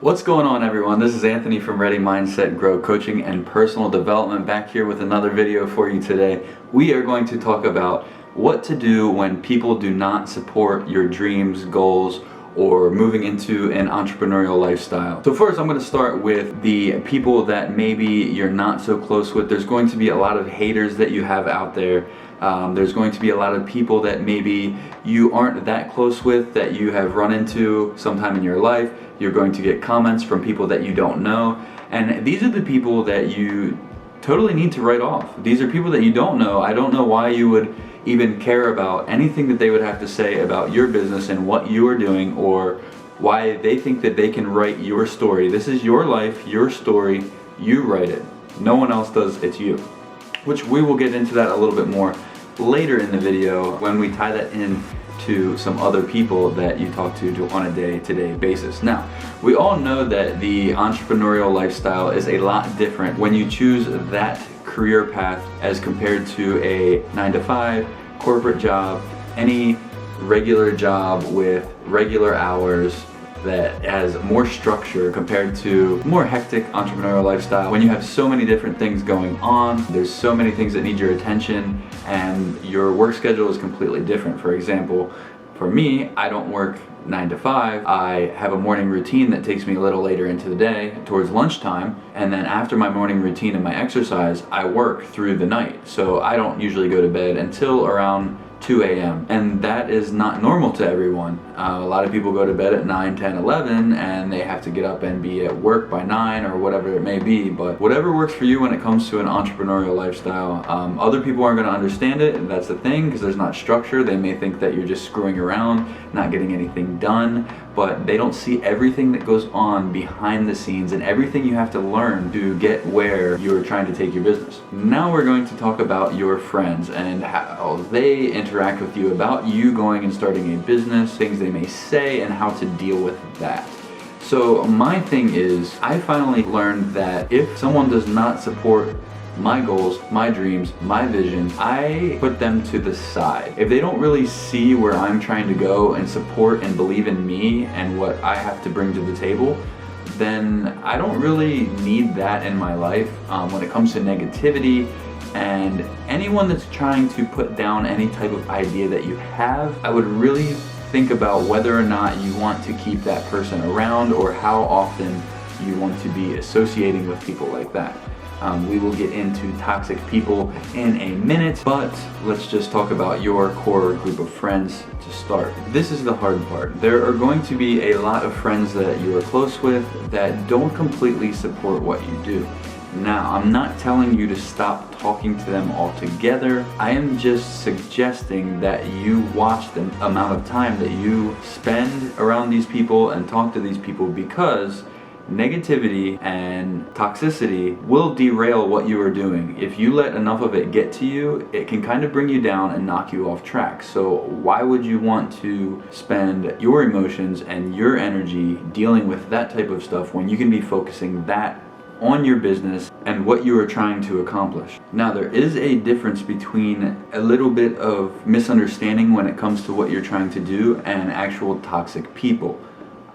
What's going on, everyone? This is Anthony from Ready Mindset Grow Coaching and Personal Development, back here with another video for you today. We are going to talk about what to do when people do not support your dreams, goals, or moving into an entrepreneurial lifestyle. So first, I'm going to start with the people that maybe you're not so close with. There's going to be a lot of haters that you have out there. There's going to be a lot of people that maybe you aren't that close with, that you have run into sometime in your life. You're going to get comments from people that you don't know, and these are the people that you totally need to write off. These are people that you don't know. I don't know why you would even care about anything that they would have to say about your business and what you are doing, or why they think that they can write your story. This is your life, your story. You write it. No one else does. It's you. Which we will get into that a little bit more later in the video when we tie that in to some other people that you talk to on a day-to-day basis. Now, we all know that the entrepreneurial lifestyle is a lot different when you choose that career path as compared to a 9-to-5 corporate job, any regular job with regular hours that has more structure compared to more hectic entrepreneurial lifestyle. When you have so many different things going on, there's so many things that need your attention, and your work schedule is completely different. For example, for me, I don't work 9-to-5. I have a morning routine that takes me a little later into the day towards lunchtime, and then after my morning routine and my exercise, I work through the night. So I don't usually go to bed until around 2 a.m. and that is not normal to everyone. A lot of people go to bed at 9, 10, 11 and they have to get up and be at work by 9 or whatever it may be. But whatever works for you when it comes to an entrepreneurial lifestyle. Other people aren't going to understand it, and that's the thing, because there's not structure. They may think that you're just screwing around, not getting anything done, but they don't see everything that goes on behind the scenes and everything you have to learn to get where you're trying to take your business. Now we're going to talk about your friends and how they interact with you about you going and starting a business, things they may say, and how to deal with that. So my thing is, I finally learned that if someone does not support my goals, my dreams, my vision, I put them to the side. If they don't really see where I'm trying to go and support and believe in me and what I have to bring to the table, then I don't really need that in my life. When it comes to negativity and anyone that's trying to put down any type of idea that you have, I would really think about whether or not you want to keep that person around, or how often you want to be associating with people like that. We will get into toxic people in a minute, but let's just talk about your core group of friends to start. This is the hard part. There are going to be a lot of friends that you are close with that don't completely support what you do. Now, I'm not telling you to stop talking to them altogether. I am just suggesting that you watch the amount of time that you spend around these people and talk to these people, because negativity and toxicity will derail what you are doing. If you let enough of it get to you, it can kind of bring you down and knock you off track. So why would you want to spend your emotions and your energy dealing with that type of stuff when you can be focusing that on your business and what you are trying to accomplish? Now, there is a difference between a little bit of misunderstanding when it comes to what you're trying to do and actual toxic people.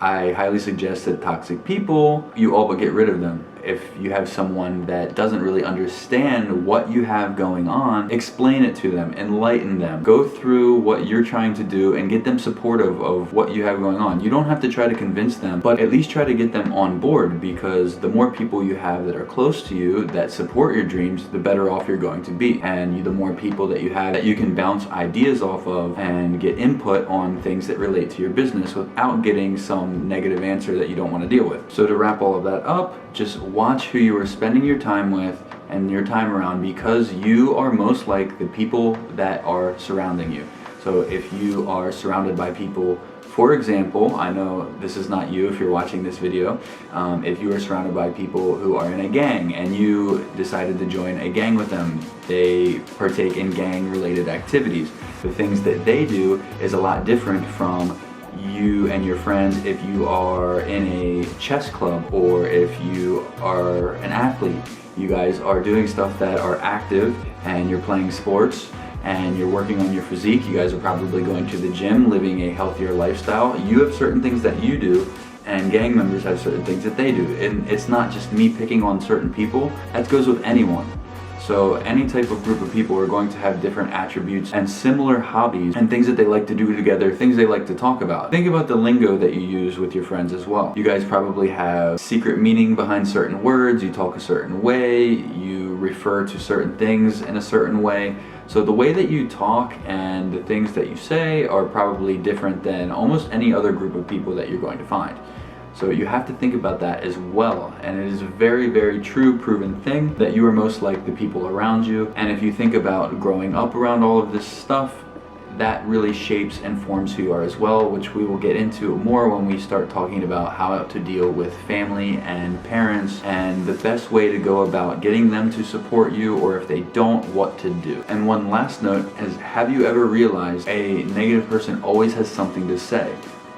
I highly suggest that toxic people, you all but get rid of them. If you have someone that doesn't really understand what you have going on, explain it to them, enlighten them, go through what you're trying to do and get them supportive of what you have going on. You don't have to try to convince them, but at least try to get them on board, because the more people you have that are close to you that support your dreams, the better off you're going to be. And the more people that you have that you can bounce ideas off of and get input on things that relate to your business without getting some negative answer that you don't want to deal with. So to wrap all of that up, just watch who you are spending your time with and your time around, because you are most like the people that are surrounding you. So if you are surrounded by people, for example, I know this is not you if you're watching this video, if you are surrounded by people who are in a gang and you decided to join a gang with them, they partake in gang related activities. The things that they do is a lot different from you and your friends if you are in a chess club, or if you are an athlete. You guys are doing stuff that are active, and you're playing sports, and you're working on your physique. You guys are probably going to the gym, living a healthier lifestyle. You have certain things that you do, and gang members have certain things that they do. And it's not just me picking on certain people, that goes with anyone. So any type of group of people are going to have different attributes and similar hobbies and things that they like to do together, things they like to talk about. Think about the lingo that you use with your friends as well. You guys probably have secret meaning behind certain words, you talk a certain way, you refer to certain things in a certain way. So the way that you talk and the things that you say are probably different than almost any other group of people that you're going to find. So you have to think about that as well, and it is a very, very true, proven thing that you are most like the people around you. And if you think about growing up around all of this stuff, that really shapes and forms who you are as well, which we will get into more when we start talking about how to deal with family and parents and the best way to go about getting them to support you, or if they don't, what to do. And one last note is, have you ever realized a negative person always has something to say?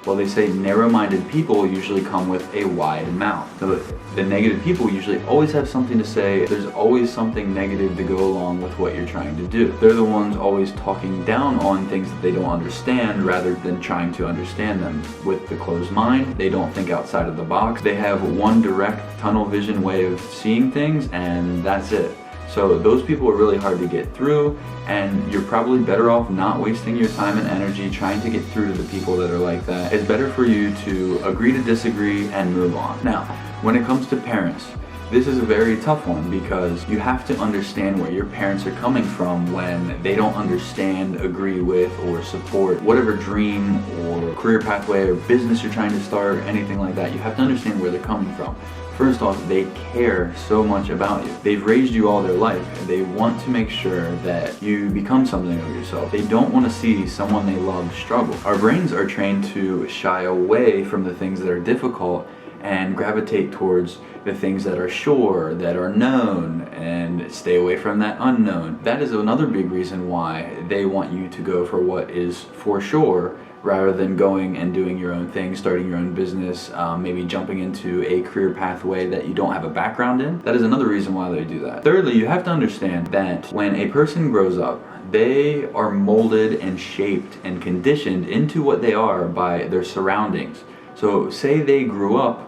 Well, they say narrow-minded people usually come with a wide mouth. So the negative people usually always have something to say. There's always something negative to go along with what you're trying to do. They're the ones always talking down on things that they don't understand rather than trying to understand them. With the closed mind, they don't think outside of the box. They have one direct tunnel vision way of seeing things, and that's it. So those people are really hard to get through, and you're probably better off not wasting your time and energy trying to get through to the people that are like that. It's better for you to agree to disagree and move on. Now, when it comes to parents, this is a very tough one because you have to understand where your parents are coming from when they don't understand, agree with, or support whatever dream or career pathway or business you're trying to start, anything like that. You have to understand where they're coming from. First off, they care so much about you. They've raised you all their life, and they want to make sure that you become something of yourself. They don't want to see someone they love struggle. Our brains are trained to shy away from the things that are difficult and gravitate towards the things that are sure, that are known, and stay away from that unknown. That is another big reason why they want you to go for what is for sure, rather than going and doing your own thing, starting your own business, maybe jumping into a career pathway that you don't have a background in. That is another reason why they do that. Thirdly, you have to understand that when a person grows up, they are molded and shaped and conditioned into what they are by their surroundings. So say they grew up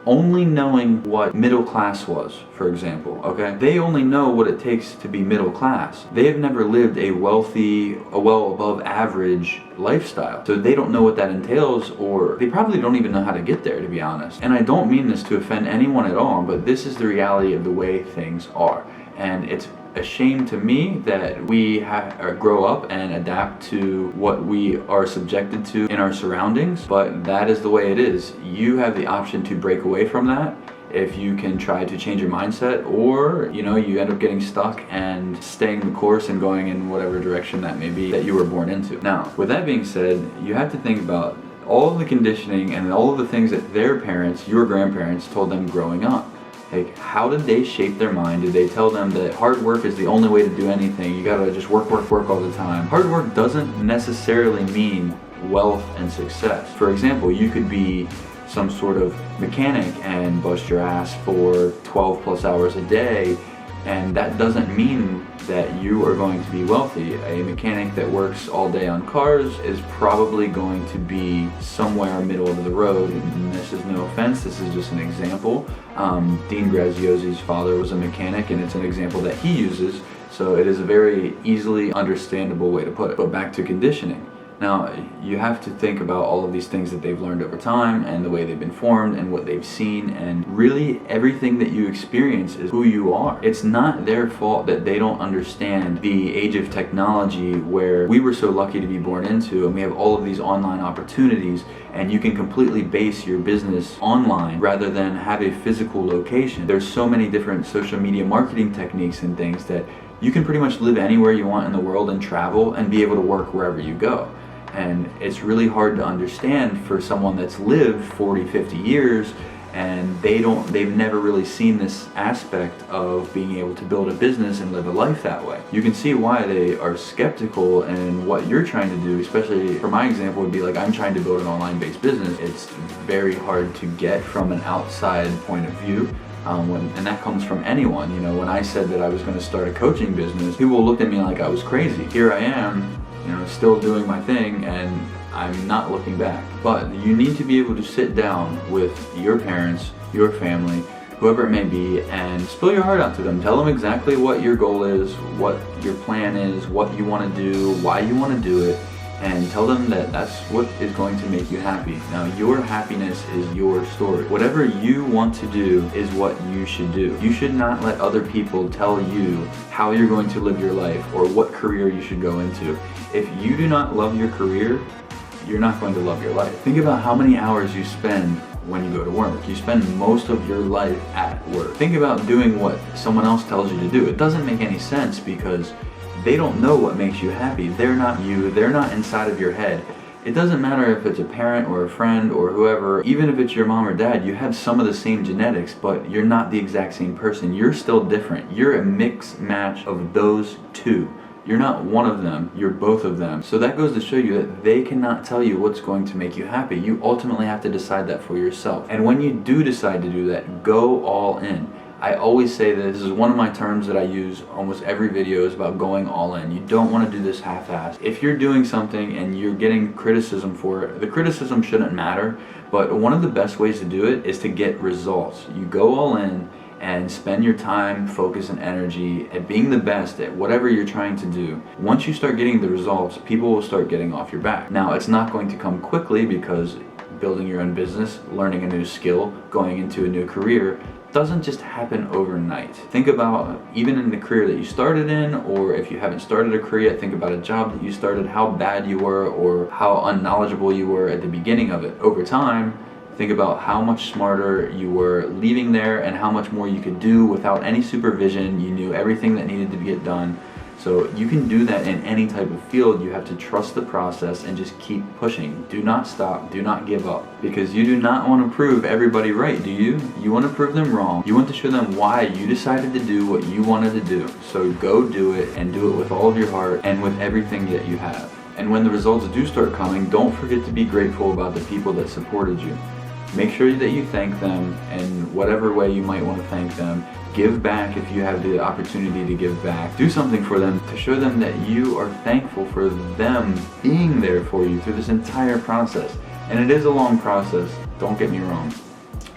only knowing what middle class was, for example, okay? They only know what it takes to be middle class. They have never lived a wealthy, well above average lifestyle. So they don't know what that entails, or they probably don't even know how to get there, to be honest. And I don't mean this to offend anyone at all, but this is the reality of the way things are. And it's a shame to me that we grow up and adapt to what we are subjected to in our surroundings, but that is the way it is. You have the option to break away from that if you can try to change your mindset, or you end up getting stuck and staying the course and going in whatever direction that may be that you were born into. Now, with that being said, you have to think about all of the conditioning and all of the things that their parents, your grandparents, told them growing up. Like, how did they shape their mind? Did they tell them that hard work is the only way to do anything? You gotta just work all the time. Hard work doesn't necessarily mean wealth and success. For example, you could be some sort of mechanic and bust your ass for 12 plus hours a day, and that doesn't mean that you are going to be wealthy. A mechanic that works all day on cars is probably going to be somewhere middle of the road, and this is no offense, this is just an example. Dean Graziosi's father was a mechanic, and it's an example that he uses, so it is a very easily understandable way to put it. But back to conditioning. Now, you have to think about all of these things that they've learned over time and the way they've been formed and what they've seen, and really everything that you experience is who you are. It's not their fault that they don't understand the age of technology where we were so lucky to be born into, and we have all of these online opportunities, and you can completely base your business online rather than have a physical location. There's so many different social media marketing techniques and things that you can pretty much live anywhere you want in the world and travel and be able to work wherever you go. And it's really hard to understand for someone that's lived 40, 50 years and they've never really seen this aspect of being able to build a business and live a life that way. You can see why they are skeptical in what you're trying to do, especially for my example would be like, I'm trying to build an online-based business. It's very hard to get from an outside point of view. And that comes from anyone. When I said that I was going to start a coaching business, people looked at me like I was crazy. Here I am, still doing my thing, and I'm not looking back. But you need to be able to sit down with your parents, your family, whoever it may be, and spill your heart out to them. Tell them exactly what your goal is, what your plan is, what you want to do, why you want to do it, and tell them that that's what is going to make you happy. Now, your happiness is your story. Whatever you want to do is what you should do. You should not let other people tell you how you're going to live your life or what career you should go into. If you do not love your career, you're not going to love your life. Think about how many hours you spend when you go to work. You spend most of your life at work. Think about doing what someone else tells you to do. It doesn't make any sense because they don't know what makes you happy. They're not you. They're not inside of your head. It doesn't matter if it's a parent or a friend or whoever, even if it's your mom or dad, you have some of the same genetics, but you're not the exact same person. You're still different. You're a mix match of those two. You're not one of them, you're both of them. So that goes to show you that they cannot tell you what's going to make you happy. You ultimately have to decide that for yourself. And when you do decide to do that, go all in. I always say that this is one of my terms that I use almost every video is about going all in. You don't want to do this half-assed. If you're doing something and you're getting criticism for it, the criticism shouldn't matter, but one of the best ways to do it is to get results. You go all in and spend your time, focus, and energy at being the best at whatever you're trying to do. Once you start getting the results, people will start getting off your back. Now, it's not going to come quickly because building your own business, learning a new skill, going into a new career, doesn't just happen overnight. Think about even in the career that you started in, or if you haven't started a career yet, think about a job that you started, how bad you were or how unknowledgeable you were at the beginning of it. Over time, think about how much smarter you were leaving there and how much more you could do without any supervision. You knew everything that needed to get done. So you can do that in any type of field. You have to trust the process and just keep pushing. Do not stop, do not give up, because you do not want to prove everybody right, do you? You want to prove them wrong. You want to show them why you decided to do what you wanted to do. So go do it, and do it with all of your heart and with everything that you have. And when the results do start coming, don't forget to be grateful about the people that supported you. Make sure that you thank them in whatever way you might want to thank them. Give back if you have the opportunity to give back. Do something for them to show them that you are thankful for them being there for you through this entire process. And it is a long process, don't get me wrong.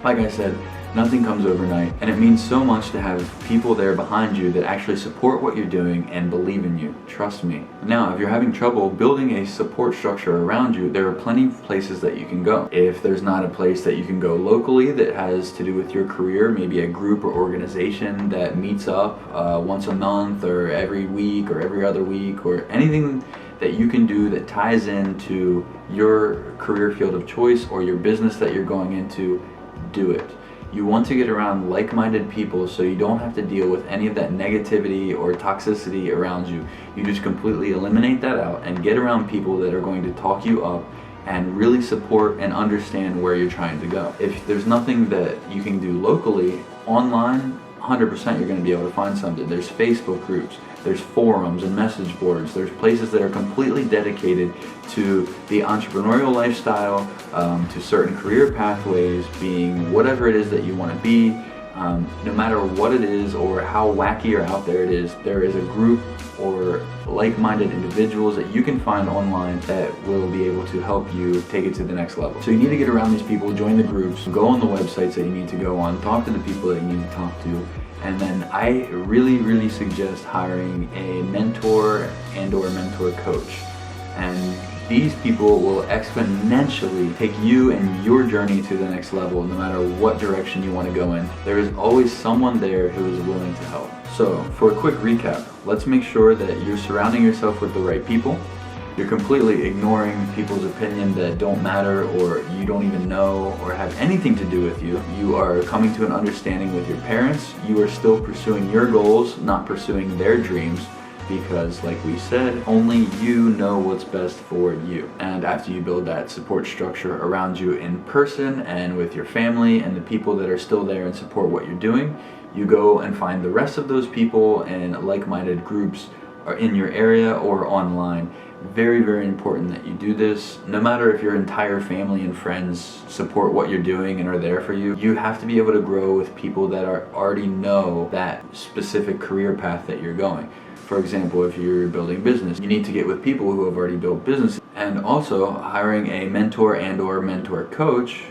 Like I said, nothing comes overnight, and it means so much to have people there behind you that actually support what you're doing and believe in you. Trust me. Now, if you're having trouble building a support structure around you, there are plenty of places that you can go. If there's not a place that you can go locally that has to do with your career, maybe a group or organization that meets up once a month or every week or every other week, or anything that you can do that ties into your career field of choice or your business that you're going into, do it. You want to get around like-minded people so you don't have to deal with any of that negativity or toxicity around you. You just completely eliminate that out and get around people that are going to talk you up and really support and understand where you're trying to go. If there's nothing that you can do locally, online, 100% you're going to be able to find something. There's Facebook groups, there's forums and message boards, there's places that are completely dedicated to the entrepreneurial lifestyle, to certain career pathways, being whatever it is that you want to be. No matter what it is or how wacky or out there it is, there is a group or like-minded individuals that you can find online that will be able to help you take it to the next level. So you need to get around these people, join the groups, go on the websites that you need to go on, talk to the people that you need to talk to, and then I really suggest hiring a mentor and or mentor coach. And these people will exponentially take you and your journey to the next level, no matter what direction you want to go in. There is always someone there who is willing to help. So, for a quick recap, let's make sure that you're surrounding yourself with the right people. You're completely ignoring people's opinion that don't matter or you don't even know or have anything to do with you. You are coming to an understanding with your parents. You are still pursuing your goals, not pursuing their dreams. Because like we said, only you know what's best for you. And after you build that support structure around you in person and with your family and the people that are still there and support what you're doing, you go and find the rest of those people in like-minded groups or in your area or online. Very important that you do this. No matter if your entire family and friends support what you're doing and are there for you, you have to be able to grow with people that already know that specific career path that you're going. For example, if you're building business, you need to get with people who have already built businesses. And also, hiring a mentor and or mentor coach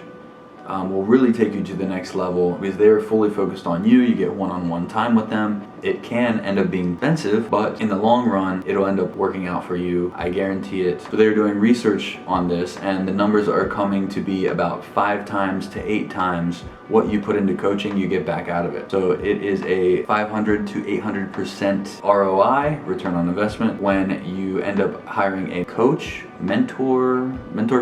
will really take you to the next level because they're fully focused on you. You get one-on-one time with them. It can end up being expensive, but in the long run, it'll end up working out for you. I guarantee it. So they're doing research on this, and the numbers are coming to be about 5 times to 8 times what you put into coaching, you get back out of it. So it is a 500 to 800% ROI, return on investment, when you end up hiring a coach, mentor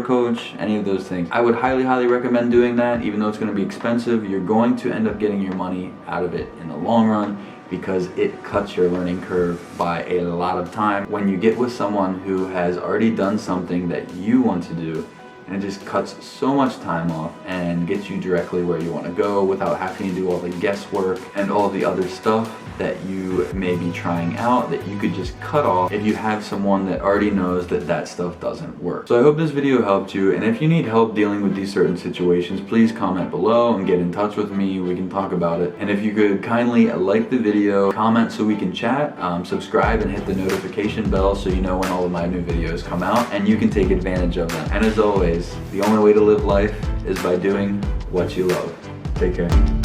coach, any of those things. I would highly recommend doing that. Even though it's going to be expensive, you're going to end up getting your money out of it in the long run, because it cuts your learning curve by a lot of time. When you get with someone who has already done something that you want to do, and it just cuts so much time off and gets you directly where you want to go without having to do all the guesswork and all the other stuff that you may be trying out that you could just cut off if you have someone that already knows that that stuff doesn't work. So I hope this video helped you, and if you need help dealing with these certain situations, please comment below and get in touch with me. We can talk about it. And if you could kindly like the video, comment so we can chat, subscribe and hit the notification bell so you know when all of my new videos come out and you can take advantage of them. And as always, the only way to live life is by doing what you love. Take care.